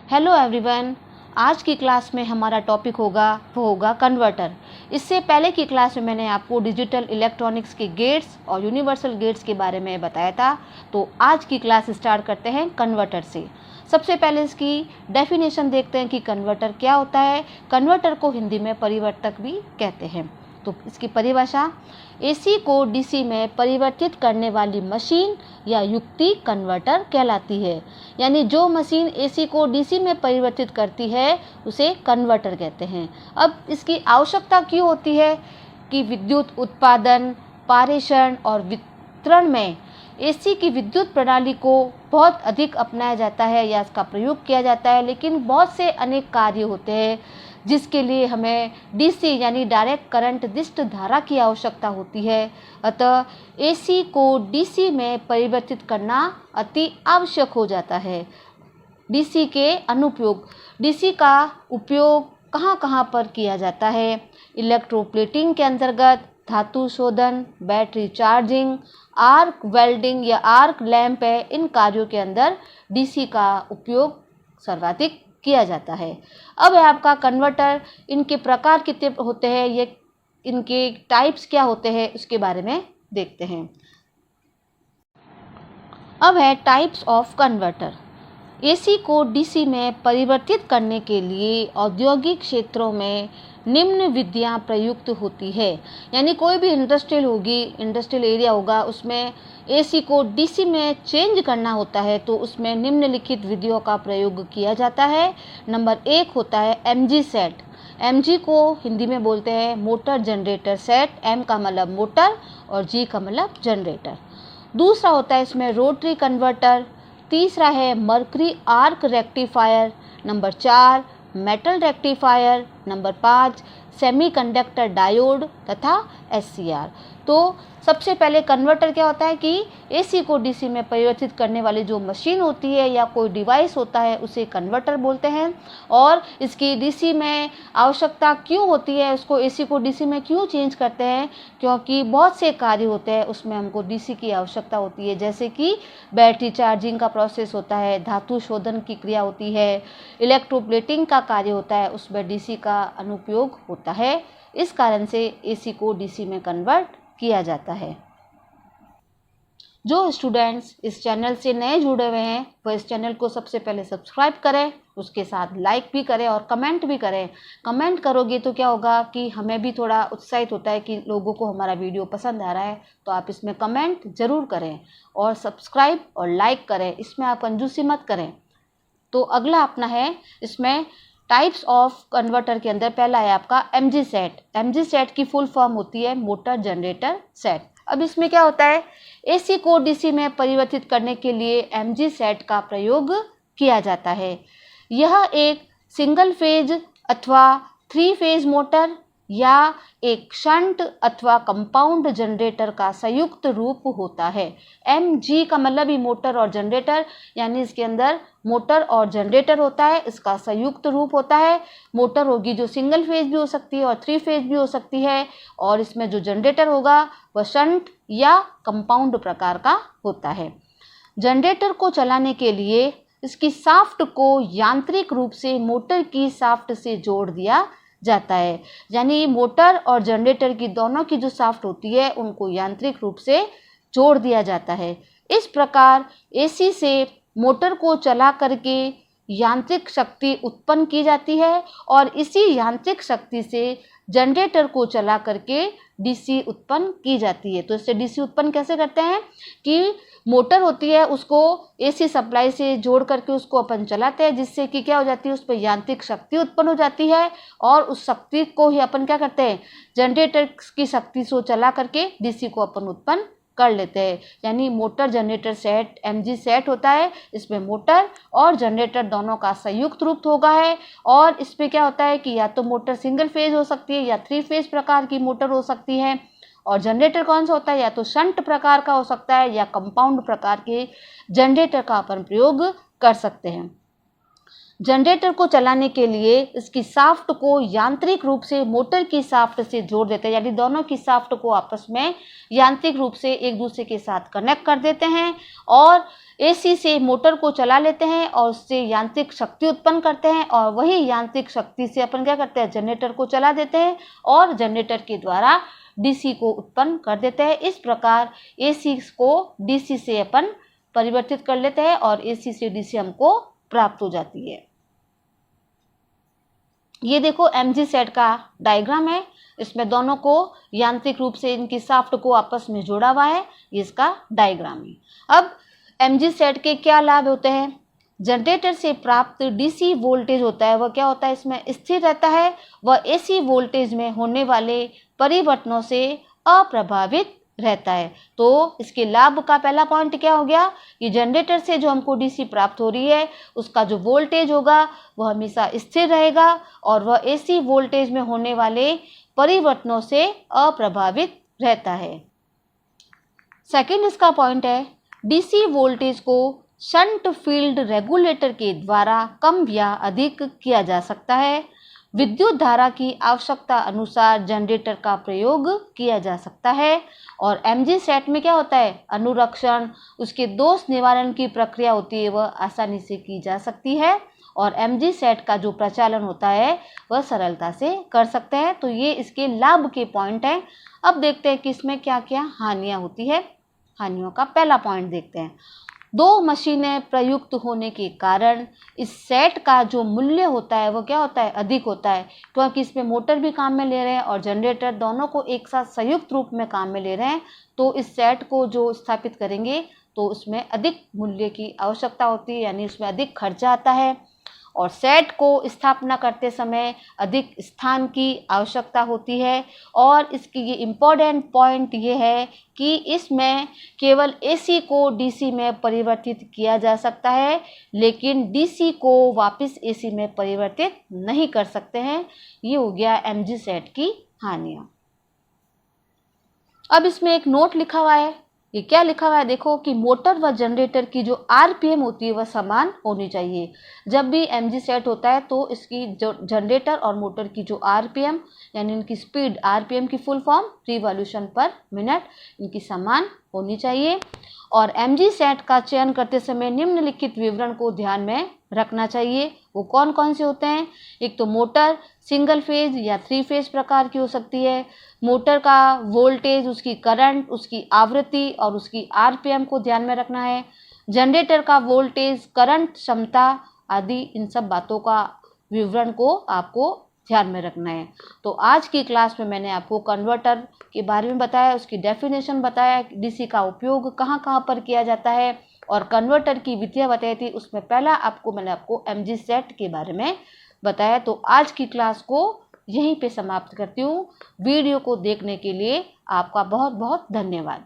Hello everyone, आज की class में हमारा टॉपिक होगा कन्वर्टर। इससे पहले की क्लास में मैंने आपको डिजिटल इलेक्ट्रॉनिक्स के गेट्स और यूनिवर्सल गेट्स के बारे में बताया था। तो आज की क्लास स्टार्ट करते हैं कन्वर्टर से। सबसे पहले इसकी डेफिनेशन देखते हैं कि कन्वर्टर क्या होता है। कन्वर्टर को हिंदी में परिवर्तक भी कहते हैं। तो इसकी परिभाषा, एसी को डीसी में परिवर्तित करने वाली मशीन या युक्ति कन्वर्टर कहलाती है। यानी जो मशीन एसी को डीसी में परिवर्तित करती है उसे कन्वर्टर कहते हैं। अब इसकी आवश्यकता क्यों होती है कि विद्युत उत्पादन, पारेषण और वितरण में एसी की विद्युत प्रणाली को बहुत अधिक अपनाया जाता है या इसका प्रयोग किया जाता है, लेकिन बहुत से अनेक कार्य होते हैं जिसके लिए हमें डीसी यानी डायरेक्ट करंट दिष्ट धारा की आवश्यकता होती है। अतः एसी को डीसी में परिवर्तित करना अति आवश्यक हो जाता है। डीसी के अनुप्रयोग, डीसी का उपयोग कहाँ कहाँ पर किया जाता है? इलेक्ट्रोप्लेटिंग के अंतर्गत धातु शोधन, बैटरी चार्जिंग, आर्क वेल्डिंग या आर्क लैंप है, इन कार्यों के अंदर डीसी का उपयोग सर्वाधिक किया जाता है। अब है आपका कन्वर्टर, इनके प्रकार कितने होते हैं, ये इनके टाइप्स क्या होते हैं उसके बारे में देखते हैं। अब है टाइप्स ऑफ कन्वर्टर। एसी को डीसी में परिवर्तित करने के लिए औद्योगिक क्षेत्रों में निम्न विधियां प्रयुक्त होती है। यानी कोई भी इंडस्ट्रियल एरिया होगा, उसमें एसी को डीसी में चेंज करना होता है तो उसमें निम्नलिखित विधियों का प्रयोग किया जाता है। नंबर 1 होता है एमजी सेट। एमजी को हिंदी में बोलते हैं मोटर जनरेटर सेट। एम का मतलब मोटर और जी का मतलब जनरेटर। दूसरा होता है इसमें रोटरी कन्वर्टर। तीसरा है mercury arc rectifier. Number 4 metal rectifier. Number 5 semiconductor diode तथा एससीआर। तो सबसे पहले कन्वर्टर क्या होता है कि एसी को डीसी में परिवर्तित करने वाली जो मशीन होती है या कोई डिवाइस होता है उसे कन्वर्टर बोलते हैं। और इसकी डीसी में आवश्यकता क्यों होती है, उसको एसी को डीसी में क्यों चेंज करते हैं? क्योंकि बहुत से कार्य होते हैं उसमें हमको डीसी की आवश्यकता होती है, जैसे कि बैटरी चार्जिंग का प्रोसेस होता है, धातु शोधन की क्रिया होती है, इलेक्ट्रोप्लेटिंग का कार्य होता है, उसमें डीसी का अनुप्रयोग होता है। इस कारण से एसी को डीसी में कन्वर्ट किया जाता है। जो स्टूडेंट्स इस चैनल से नए जुड़े हुए हैं वो इस चैनल को सबसे पहले सब्सक्राइब करें, उसके साथ लाइक भी करें और कमेंट भी करें। कमेंट करोगे तो क्या होगा कि हमें भी थोड़ा उत्साहित होता है कि लोगों को हमारा वीडियो पसंद आ रहा है। तो आप इसमें कमेंट ज़रूर करें और सब्सक्राइब और लाइक करें, इसमें आप कंजूसी मत करें। तो अगला अपना है इसमें टाइप्स ऑफ कन्वर्टर के अंदर पहला है आपका एमजी सेट। एमजी सेट की फुल फॉर्म होती है मोटर जनरेटर सेट। अब इसमें क्या होता है, एसी को डीसी में परिवर्तित करने के लिए एमजी सेट का प्रयोग किया जाता है। यह एक सिंगल फेज अथवा 3 फेज मोटर या एक शंट अथवा कंपाउंड जनरेटर का संयुक्त रूप होता है। एमजी का मतलब ही मोटर और जनरेटर, यानी इसके अंदर मोटर और जनरेटर होता है, इसका संयुक्त रूप होता है। मोटर होगी जो सिंगल फेज भी हो सकती है और 3 फेज भी हो सकती है, और इसमें जो जनरेटर होगा वह शंट या कंपाउंड प्रकार का होता है। जनरेटर को चलाने के लिए इसकी शाफ्ट को यांत्रिक रूप से मोटर की शाफ्ट से जोड़ दिया जाता है। यानी मोटर और जनरेटर की दोनों की जो शाफ्ट होती है उनको यांत्रिक रूप से जोड़ दिया जाता है। इस प्रकार एसी से मोटर को चला करके यांत्रिक शक्ति उत्पन्न की जाती है और इसी यांत्रिक शक्ति से जनरेटर को चला करके डीसी उत्पन्न की जाती है। तो इससे डीसी उत्पन्न कैसे करते हैं कि मोटर होती है उसको एसी सप्लाई से जोड़ करके उसको अपन चलाते हैं, जिससे कि क्या हो जाती है, उस पर यांत्रिक शक्ति उत्पन्न हो जाती है और उस शक्ति को ही अपन क्या करते हैं, जनरेटर की शक्ति से चला करके डीसी को अपन उत्पन्न कर लेते हैं। यानी motor generator set MG set होता है, इसमें मोटर और जनरेटर दोनों का संयुक्त रूप होगा है। और इसमें क्या होता है कि या तो मोटर सिंगल फेज हो सकती है या 3 फेज प्रकार की मोटर हो सकती है, और जनरेटर कौन सा होता है, या तो शंट प्रकार का हो सकता है या कंपाउंड प्रकार के जनरेटर का अपन प्रयोग कर सकते हैं। जनरेटर को चलाने के लिए इसकी शाफ्ट को यांत्रिक रूप से मोटर की शाफ्ट से जोड़ देते हैं, यानी दोनों की शाफ्ट को आपस में यांत्रिक रूप से एक दूसरे के साथ कनेक्ट कर देते हैं और एसी से मोटर को चला लेते हैं और उससे यांत्रिक शक्ति उत्पन्न करते हैं और वही यांत्रिक शक्ति से अपन क्या करते हैं, जनरेटर को चला देते हैं और जनरेटर के द्वारा डीसी को उत्पन्न कर देते हैं। इस प्रकार एसी को डीसी से अपन परिवर्तित कर लेते हैं और एसी से डीसी हमको प्राप्त हो जाती है। ये देखो एमजी सेट का डायग्राम है, इसमें दोनों को यांत्रिक रूप से इनकी शाफ्ट को आपस में जोड़ा हुआ है, ये इसका डायग्राम है। अब एमजी सेट के क्या लाभ होते हैं? जनरेटर से प्राप्त डीसी वोल्टेज होता है वह क्या होता है, इसमें स्थिर रहता है, वह एसी वोल्टेज में होने वाले परिवर्तनों से अप्रभावित रहता है। तो इसके लाभ का पहला पॉइंट क्या हो गया कि जनरेटर से जो हमको डीसी प्राप्त हो रही है उसका जो वोल्टेज होगा वह हमेशा स्थिर रहेगा और वह एसी वोल्टेज में होने वाले परिवर्तनों से अप्रभावित रहता है। सेकंड इसका पॉइंट है, डीसी वोल्टेज को शंट फील्ड रेगुलेटर के द्वारा कम या अधिक किया जा सकता है। विद्युत धारा की आवश्यकता अनुसार जनरेटर का प्रयोग किया जा सकता है और एमजी सेट में क्या होता है, अनुरक्षण, उसके दोष निवारण की प्रक्रिया होती है वह आसानी से की जा सकती है और एमजी सेट का जो प्रचालन होता है वह सरलता से कर सकते हैं। तो ये इसके लाभ के पॉइंट हैं। अब देखते हैं कि इसमें क्या क्या हानियाँ होती है। हानियों का पहला पॉइंट देखते हैं। दो मशीनें प्रयुक्त होने के कारण इस सेट का जो मूल्य होता है वो क्या होता है, अधिक होता है, क्योंकि इसमें मोटर भी काम में ले रहे हैं और जनरेटर, दोनों को एक साथ संयुक्त रूप में काम में ले रहे हैं। तो इस सेट को जो स्थापित करेंगे तो उसमें अधिक मूल्य की आवश्यकता होती है, यानी उसमें अधिक खर्चा आता है और सेट को स्थापना करते समय अधिक स्थान की आवश्यकता होती है। और इसकी ये इम्पोर्टेंट पॉइंट ये है कि इसमें केवल एसी को डीसी में परिवर्तित किया जा सकता है, लेकिन डीसी को वापस एसी में परिवर्तित नहीं कर सकते हैं। ये हो गया एमजी सेट की हानियाँ। अब इसमें एक नोट लिखा हुआ है, ये क्या लिखा हुआ है देखो कि मोटर व जनरेटर की जो आरपीएम होती है वह समान होनी चाहिए। जब भी एमजी सेट होता है तो इसकी जो जनरेटर और मोटर की जो आरपीएम यानी इनकी स्पीड, आरपीएम की फुल फॉर्म रिवॉल्यूशन पर मिनट, इनकी समान होनी चाहिए। और एमजी सेट का चयन करते समय निम्नलिखित विवरण को ध्यान में रखना चाहिए। वो कौन कौन से होते हैं? एक तो मोटर सिंगल फेज या 3 फेज प्रकार की हो सकती है। मोटर का वोल्टेज, उसकी करंट, उसकी आवृत्ति और उसकी आरपीएम को ध्यान में रखना है। जनरेटर का वोल्टेज, करंट, क्षमता आदि, इन सब बातों का विवरण को आपको ध्यान में रखना है। तो आज की क्लास में मैंने आपको कन्वर्टर के बारे में बताया, उसकी डेफिनेशन बताया, डीसी का उपयोग कहाँ कहाँ पर किया जाता है और कन्वर्टर की विधियाँ बताई थी। उसमें पहला मैंने आपको एमजी सेट के बारे में बताया। तो आज की क्लास को यहीं पे समाप्त करती हूँ। वीडियो को देखने के लिए आपका बहुत बहुत धन्यवाद।